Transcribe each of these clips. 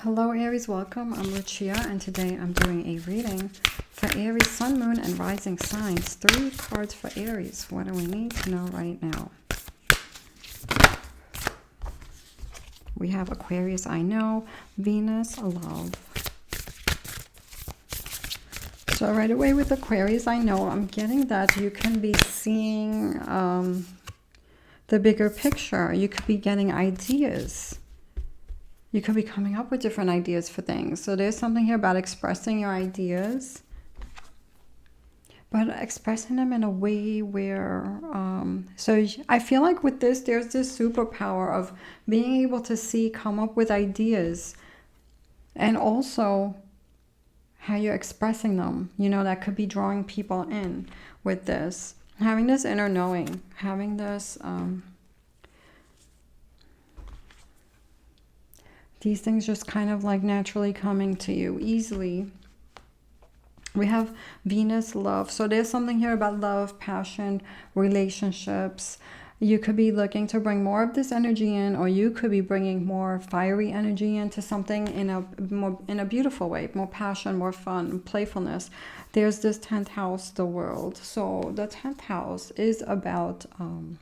Hello Aries, welcome. I'm Lucia and today I'm doing a reading for Aries, Sun, Moon, and Rising signs. 3 cards for Aries. What do we need to know right now? We have Aquarius, I know, Venus, love. So right away with Aquarius, I know, I'm getting that you can be seeing the bigger picture. You could be getting ideas. You could be coming up with different ideas for things. So there's something here about expressing your ideas, but expressing them in a way where, so I feel like with this, there's this superpower of being able to come up with ideas, and also how you're expressing them. You know, that could be drawing people in with this. Having this inner knowing, having this, these things just kind of like naturally coming to you easily. We have Venus, love. So there's something here about love, passion, relationships. You could be looking to bring more of this energy in, or you could be bringing more fiery energy into something in a beautiful way, more passion, more fun, playfulness. There's this 10th house, the world. So the 10th house is about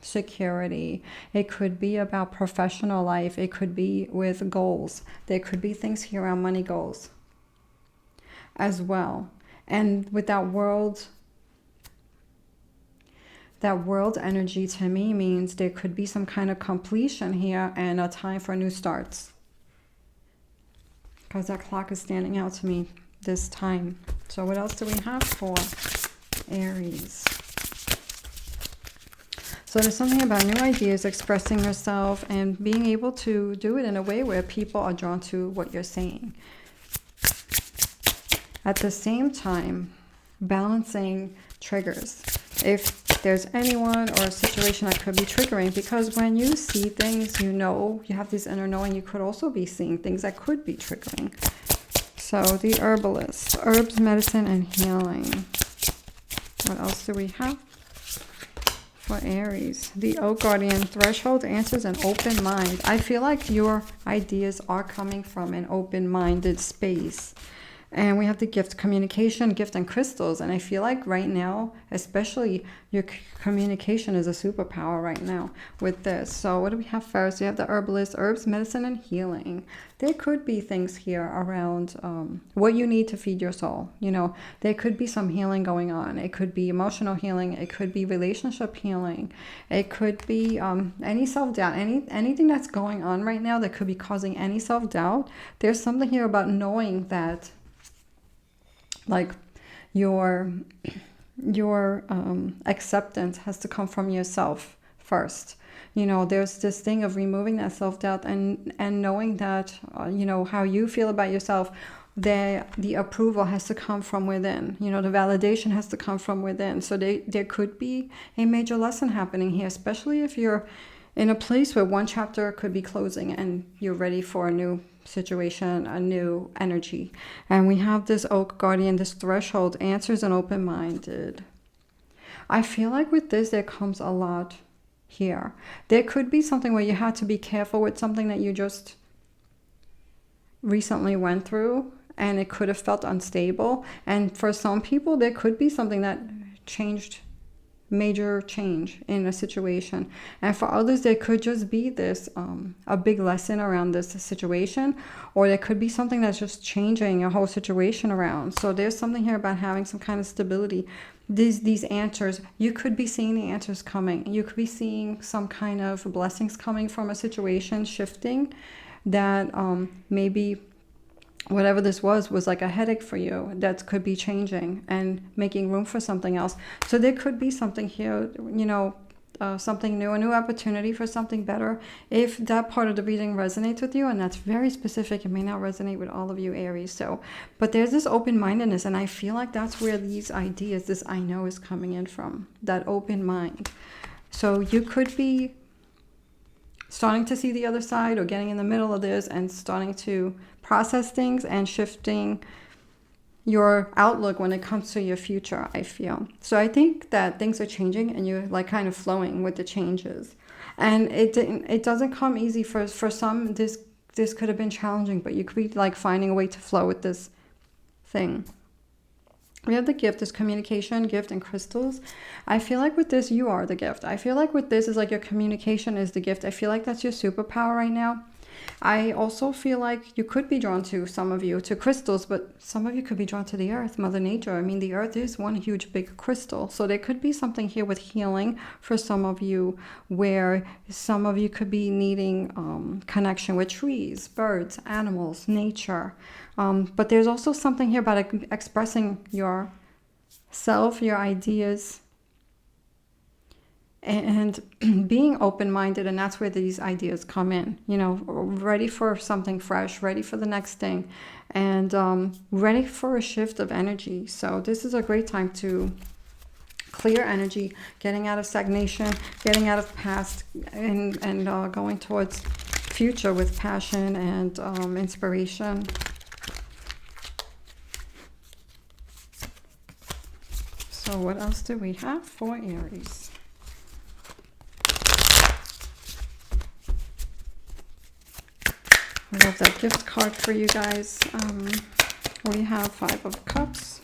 security. It could be about professional life. It could be with goals. There could be things here around money goals as well. And with that world energy to me means there could be some kind of completion here and a time for new starts. Because that clock is standing out to me this time. So what else do we have for Aries? So there's something about new ideas, expressing yourself, and being able to do it in a way where people are drawn to what you're saying. At the same time, balancing triggers. If there's anyone or a situation that could be triggering, because when you see things, you know, you have this inner knowing, you could also be seeing things that could be triggering. So the herbalist, herbs, medicine, and healing. What else do we have for Aries? The oak guardian, threshold, answers, and open mind. I feel like your ideas are coming from an open-minded space. And we have the gift, communication, gift, and crystals. And I feel like right now, especially your communication is a superpower right now with this. So what do we have first? We have the herbalist, herbs, medicine, and healing. There could be things here around what you need to feed your soul. You know, there could be some healing going on. It could be emotional healing. It could be relationship healing. It could be any self-doubt, anything that's going on right now that could be causing any self-doubt. There's something here about knowing that, like, your acceptance has to come from yourself first. You know, there's this thing of removing that self-doubt and knowing that, you know, how you feel about yourself, the approval has to come from within. You know, the validation has to come from within. So there could be a major lesson happening here, especially if you're in a place where one chapter could be closing and you're ready for a new situation, a new energy. And we have this oak guardian, this threshold, answers, and open-minded. I feel like with this, there comes a lot here. There could be something where you had to be careful with something that you just recently went through, and it could have felt unstable. And for some people, there could be something that major change in a situation, and for others there could just be this a big lesson around this situation, or there could be something that's just changing a whole situation around. So there's something here about having some kind of stability. These answers, you could be seeing the answers coming. You could be seeing some kind of blessings coming from a situation shifting that maybe whatever this was like a headache for you that could be changing and making room for something else. So there could be something here, you know, something new, a new opportunity for something better. If that part of the reading resonates with you, and that's very specific, it may not resonate with all of you Aries. So, but there's this open-mindedness, and I feel like that's where these ideas, this I know, is coming in from, that open mind. So you could be starting to see the other side, or getting in the middle of this and starting to process things and shifting your outlook when it comes to your future, I feel. So I think that things are changing and you're like kind of flowing with the changes. And it doesn't come easy for some. This this could have been challenging, but you could be like finding a way to flow with this thing. We have the gift is communication, gift, and crystals. I feel like with this, you are the gift. I feel like with this is like your communication is the gift. I feel like that's your superpower right now. I also feel like you could be drawn to, some of you, to crystals, but some of you could be drawn to the earth, Mother Nature. I mean, the earth is one huge big crystal. So there could be something here with healing for some of you, where some of you could be needing connection with trees, birds, animals, nature. But there's also something here about expressing yourself, your ideas, and being open-minded. And that's where these ideas come in, you know, ready for something fresh, ready for the next thing, and ready for a shift of energy. So this is a great time to clear energy, getting out of stagnation, getting out of past, and going towards future with passion and inspiration. So what else do we have for Aries? We have that gift card for you guys. We have 5 of Cups.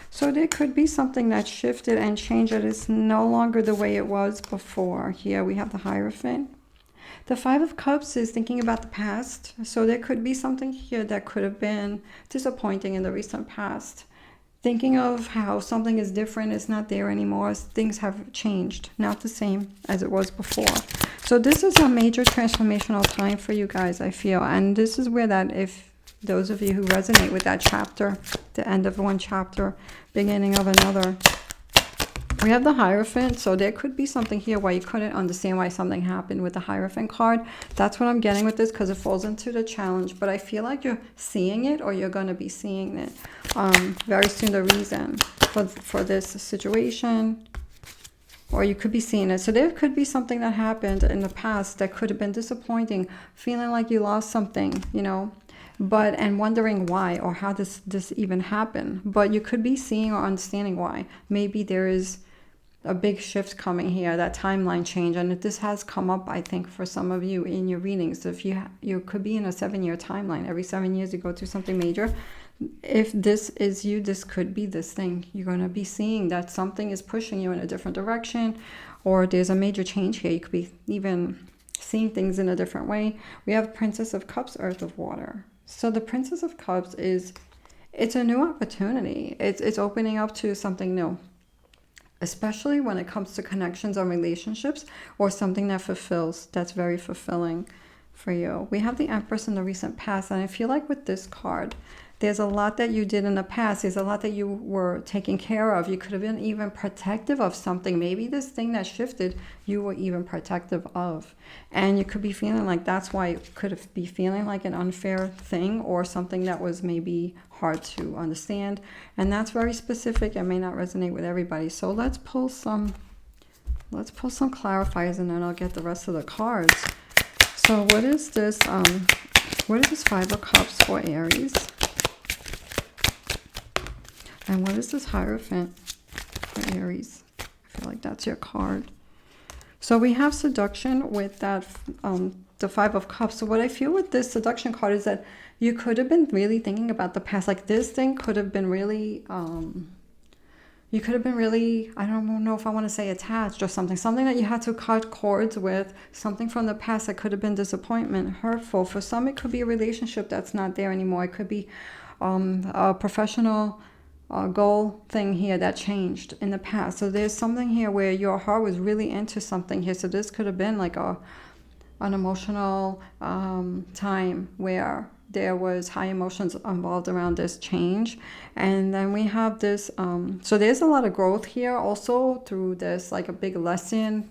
So there could be something that shifted and changed. It is no longer the way it was before. Here we have the Hierophant. The 5 of Cups is thinking about the past. So there could be something here that could have been disappointing in the recent past. Thinking of how something is different, it's not there anymore. Things have changed, not the same as it was before. So this is a major transformational time for you guys, I feel. And this is where that, if those of you who resonate with that chapter, the end of one chapter, beginning of another. We have the Hierophant, so there could be something here where you couldn't understand why something happened with the Hierophant card. That's what I'm getting with this, because it falls into the challenge. But I feel like you're seeing it, or you're going to be seeing it very soon, the reason for this situation. Or you could be seeing it. So there could be something that happened in the past that could have been disappointing, feeling like you lost something, you know, and wondering why or how this even happened. But you could be seeing or understanding why. Maybe there is a big shift coming here, that timeline change. And this has come up, I think, for some of you in your readings. So if you could be in a 7-year timeline. Every 7 years you go through something major. If this is you, this could be this thing. You're going to be seeing that something is pushing you in a different direction, or there's a major change here. You could be even seeing things in a different way. We have Princess of Cups, Earth of Water. So the Princess of Cups it's a new opportunity. It's opening up to something new, especially when it comes to connections or relationships, or something that fulfills, that's very fulfilling for you. We have the Empress in the recent past, and I feel like with this card, there's a lot that you did in the past. There's a lot that you were taking care of. You could have been even protective of something. Maybe this thing that shifted, you were even protective of. And you could be feeling like that's why it could be feeling like an unfair thing, or something that was maybe hard to understand. And that's very specific and may not resonate with everybody. So let's pull some clarifiers, and then I'll get the rest of the cards. So what is this 5 of Cups for Aries? And what is this Hierophant for Aries? I feel like that's your card. So we have seduction with that, the 5 of Cups. So what I feel with this seduction card is that you could have been really thinking about the past. Like this thing could have been really, you could have been really, I don't know if I want to say attached or something that you had to cut cords with, something from the past that could have been disappointment, hurtful. For some, it could be a relationship that's not there anymore. It could be a professional goal thing here that changed in the past. So there's something here where your heart was really into something here. So this could have been like an emotional time where there was high emotions involved around this change. And then we have this, so there's a lot of growth here also through this, like a big lesson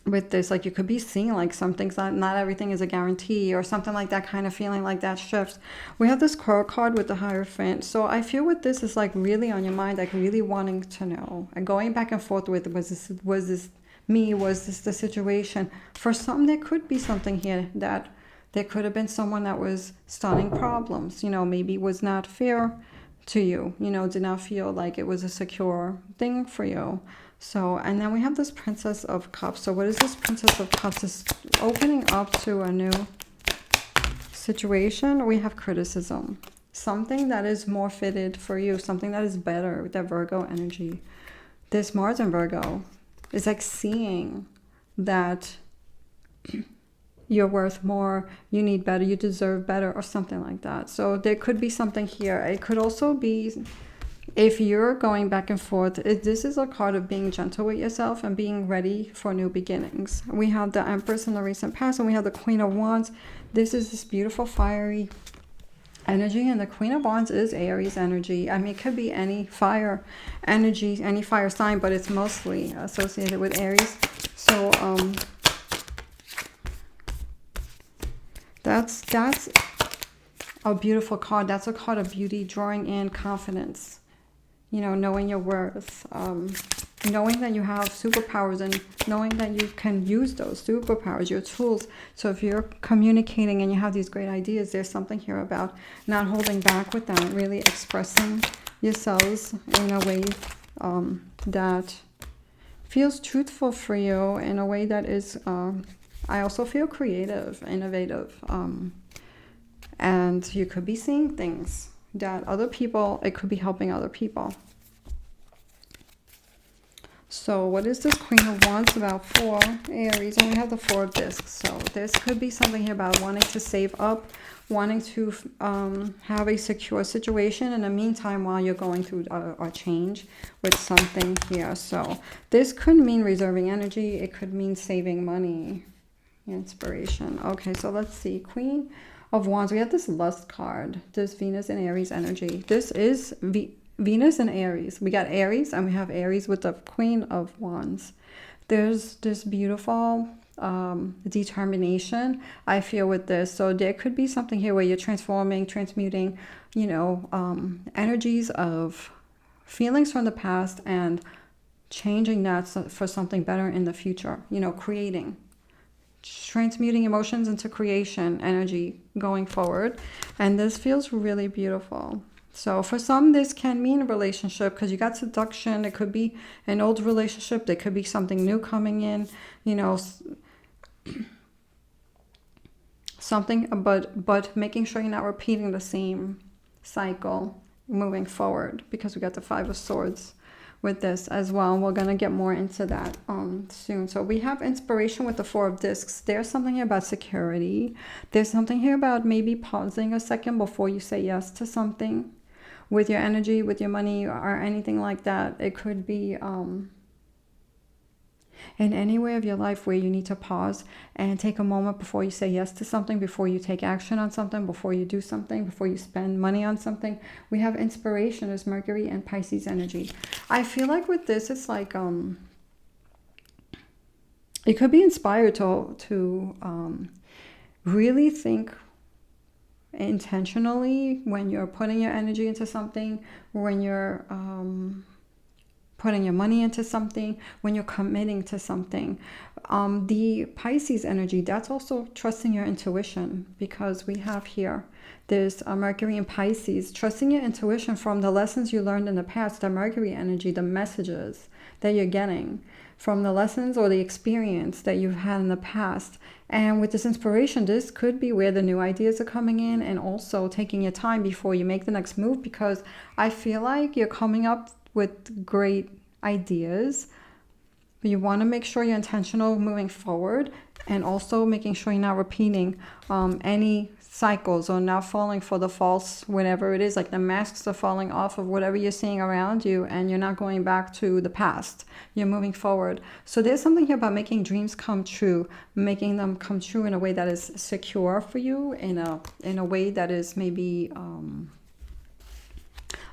with this. Like you could be seeing like some things, not everything is a guarantee, or something like that, kind of feeling like that shifts. We have this card with the Hierophant. So I feel with this is like really on your mind, like really wanting to know and going back and forth with, was this me? Was this the situation? For some, there could be something here that there could have been someone that was starting problems, you know, maybe was not fair to you, you know, did not feel like it was a secure thing for you. So, and then we have this Princess of Cups. So what is this Princess of Cups? Is opening up to a new situation. We have criticism. Something that is more fitted for you. Something that is better with that Virgo energy. This Mars in Virgo is like seeing that you're worth more, you need better, you deserve better, or something like that. So there could be something here. It could also be, if you're going back and forth, this is a card of being gentle with yourself and being ready for new beginnings. We have the Empress in the recent past, and we have the Queen of Wands. This is this beautiful fiery energy, and the Queen of Wands is Aries energy. I mean, it could be any fire energy, any fire sign, but it's mostly associated with Aries. So that's a beautiful card. That's a card of beauty, drawing in confidence, you know, knowing your worth, knowing that you have superpowers, and knowing that you can use those superpowers, your tools. So if you're communicating and you have these great ideas, there's something here about not holding back with that, really expressing yourselves in a way that feels truthful for you, in a way that is, I also feel creative, innovative, and you could be seeing things that other people, it could be helping other people. So what is this Queen of Wands about for Aries? And we have the Four of Discs. So this could be something here about wanting to save up, wanting to have a secure situation in the meantime while you're going through a change with something here. So this could mean reserving energy. It could mean saving money. Inspiration. Okay, so let's see. Queen of Wands. We have this Lust card. This Venus and Aries energy. This is Venus and Aries. We got Aries, and we have Aries with the Queen of Wands. There's this beautiful determination, I feel, with this. So there could be something here where you're transforming, transmuting, you know, energies of feelings from the past and changing that for something better in the future. You know, creating, transmuting emotions into creation energy going forward. And this feels really beautiful. So for some, this can mean a relationship, because you got seduction. It could be an old relationship. There could be something new coming in, you know, something, but making sure you're not repeating the same cycle moving forward, because we got the Five of Swords with this as well. We're going to get more into that soon. So we have inspiration with the Four of Discs. There's something here about security. There's something here about maybe pausing a second before you say yes to something with your energy, with your money, or anything like that. It could be in any way of your life where you need to pause and take a moment before you say yes to something, before you take action on something, before you do something, before you spend money on something. We have inspiration as Mercury and Pisces energy. I feel like with this, it's like it could be inspired to really think intentionally when you're putting your energy into something, when you're putting your money into something, when you're committing to something. The Pisces energy, that's also trusting your intuition, because we have here this Mercury in Pisces, trusting your intuition from the lessons you learned in the past, the Mercury energy, the messages that you're getting from the lessons or the experience that you've had in the past. And with this inspiration, this could be where the new ideas are coming in, and also taking your time before you make the next move, because I feel like you're coming up with great ideas, but you want to make sure you're intentional moving forward, and also making sure you're not repeating any cycles, or not falling for the false, whatever it is, like the masks are falling off of whatever you're seeing around you, and you're not going back to the past. You're moving forward. So there's something here about making dreams come true, making them come true in a way that is secure for you, in a way that is maybe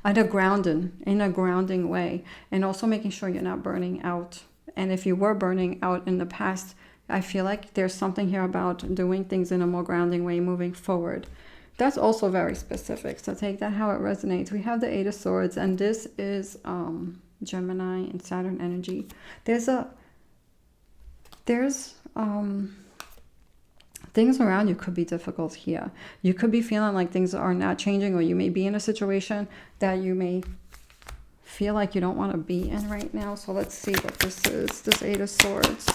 in a grounding way, and also making sure you're not burning out. And if you were burning out in the past, I feel like there's something here about doing things in a more grounding way moving forward. That's also very specific, so take that how it resonates. We have the Eight of Swords, and this is Gemini and Saturn energy. There's things around you could be difficult here. You could be feeling like things are not changing, or you may be in a situation that you may feel like you don't want to be in right now. So let's see what this is. This Eight of Swords.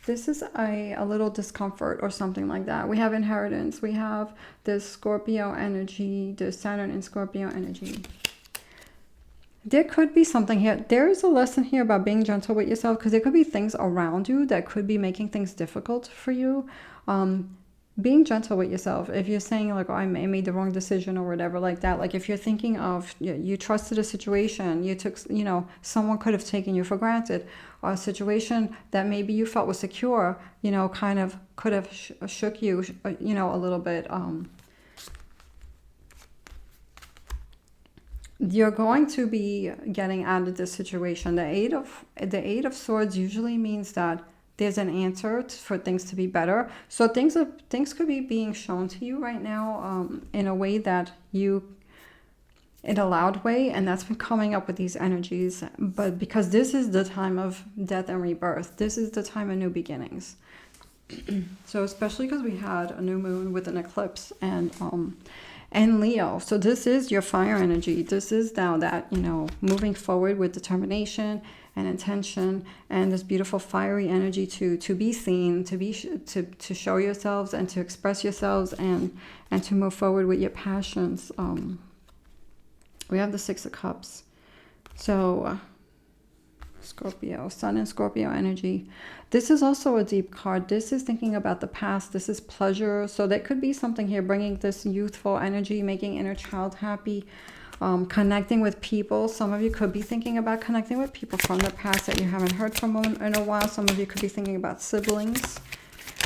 This is a little discomfort or something like that. We have inheritance. We have this Scorpio energy, the Saturn and Scorpio energy. There could be something here. There is a lesson here about being gentle with yourself, because there could be things around you that could be making things difficult for you. Being gentle with yourself. If you're saying like, oh, I made the wrong decision or whatever like that. Like if you're thinking of, you trusted a situation, you took, you know, someone could have taken you for granted, or a situation that maybe you felt was secure, you know, kind of could have shook you, you know, a little bit. You're going to be getting out of this situation. The Eight of Swords usually means that there's an answer for things to be better. So things could be being shown to you right now in a way that in a loud way, and that's been coming up with these energies. But because this is the time of death and rebirth, this is the time of new beginnings. So especially because we had a new moon with an eclipse and Leo. So this is your fire energy. This is now that, you know, moving forward with determination and intention, and this beautiful fiery energy to be seen, to show yourselves and to express yourselves, and to move forward with your passions. We have the Six of Cups. So Scorpio, Sun and Scorpio energy. This is also a deep card. This is thinking about the past. This is pleasure. So there could be something here bringing this youthful energy, making inner child happy, connecting with people. Some of you could be thinking about connecting with people from the past that you haven't heard from in a while. Some of you could be thinking about siblings.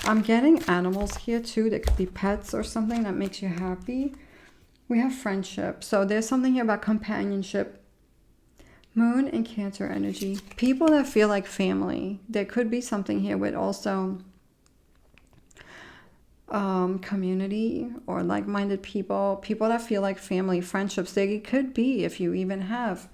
I'm getting animals here too. There could be pets or something that makes you happy. We have friendship. So there's something here about companionship. Moon and Cancer energy. People that feel like family. There could be something here with also community or like-minded people. People that feel like family, friendships. They could be, if you even have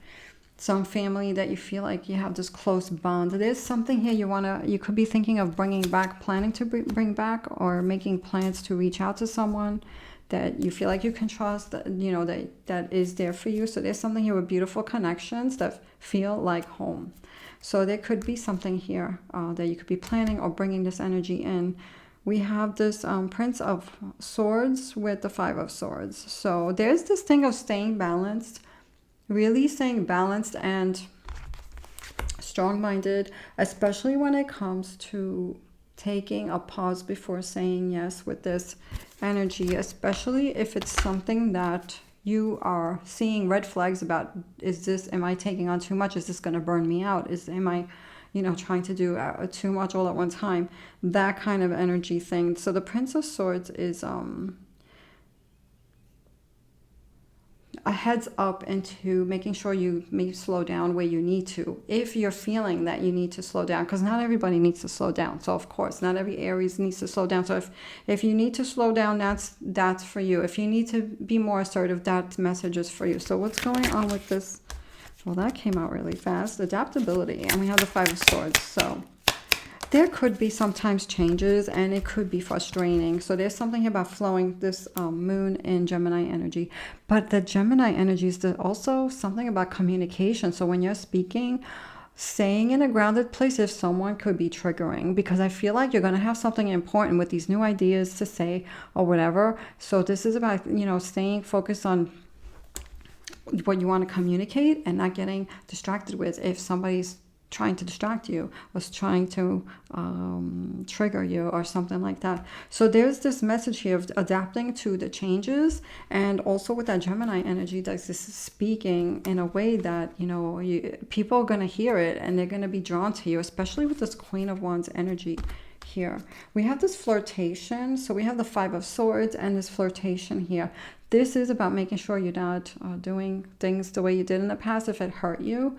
some family that you feel like you have this close bond. There's something here you could be thinking of bringing back, planning to bring back, or making plans to reach out to someone that you feel like you can trust, that, you know, that is there for you. So there's something here with beautiful connections that feel like home. So there could be something here that you could be planning or bringing this energy in. We have this Prince of Swords with the Five of Swords. So there's this thing of staying balanced, really staying balanced and strong-minded, especially when it comes to taking a pause before saying yes with this energy, especially if it's something that you are seeing red flags about. Am I taking on too much? Is this going to burn me out? Am I, you know, trying to do too much all at one time? That kind of energy thing. So the Prince of Swords is a heads up into making sure you may slow down where you need to, if you're feeling that you need to slow down, because not everybody needs to slow down. So of course not every Aries needs to slow down. So if you need to slow down, that's for you. If you need to be more assertive, that message is for you. So what's going on with this? Well, that came out really fast. Adaptability, and we have the Five of Swords. So there could be sometimes changes, and it could be frustrating. So there's something about flowing this moon in Gemini energy. But the Gemini energy is also something about communication. So when you're speaking, saying in a grounded place if someone could be triggering, because I feel like you're going to have something important with these new ideas to say or whatever. So this is about, you know, staying focused on what you want to communicate and not getting distracted with if somebody's trying to distract you, was trying to trigger you or something like that. So there's this message here of adapting to the changes, and also with that Gemini energy, that's this speaking in a way that, you know, people are going to hear it and they're going to be drawn to you, especially with this Queen of Wands energy here. We have this flirtation. So we have the Five of Swords and this flirtation here. This is about making sure you're not doing things the way you did in the past if it hurt you.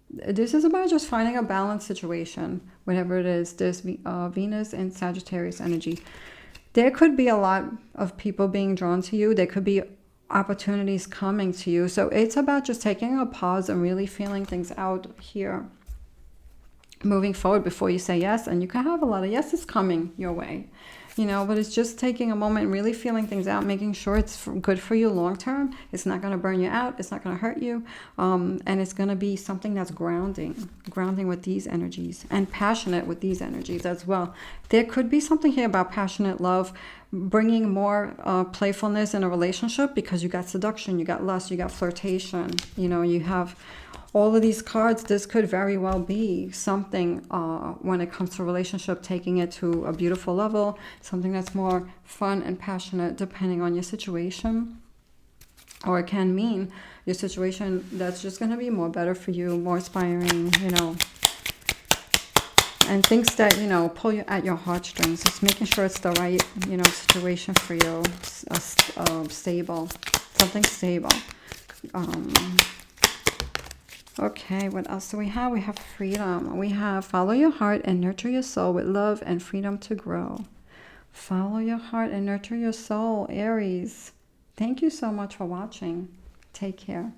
This is about just finding a balanced situation, whatever it is. This Venus and Sagittarius energy. There could be a lot of people being drawn to you. There could be opportunities coming to you. So it's about just taking a pause and really feeling things out here. moving forward before you say yes. And you can have a lot of yeses coming your way, you know, but it's just taking a moment, really feeling things out, making sure it's good for you long term. It's not going to burn you out. It's not going to hurt you. And it's going to be something that's grounding with these energies, and passionate with these energies as well. There could be something here about passionate love, bringing more playfulness in a relationship, because you got seduction, you got lust, you got flirtation, you know, you have all of these cards. This could very well be something when it comes to relationship, taking it to a beautiful level, something that's more fun and passionate depending on your situation. Or it can mean your situation that's just going to be more better for you, more inspiring, you know, and things that, you know, pull you at your heartstrings. Just making sure it's the right, you know, situation for you, stable, something stable. Okay, what else do we have? We have freedom. We have follow your heart and nurture your soul with love and freedom to grow. Follow your heart and nurture your soul, Aries. Thank you so much for watching. Take care.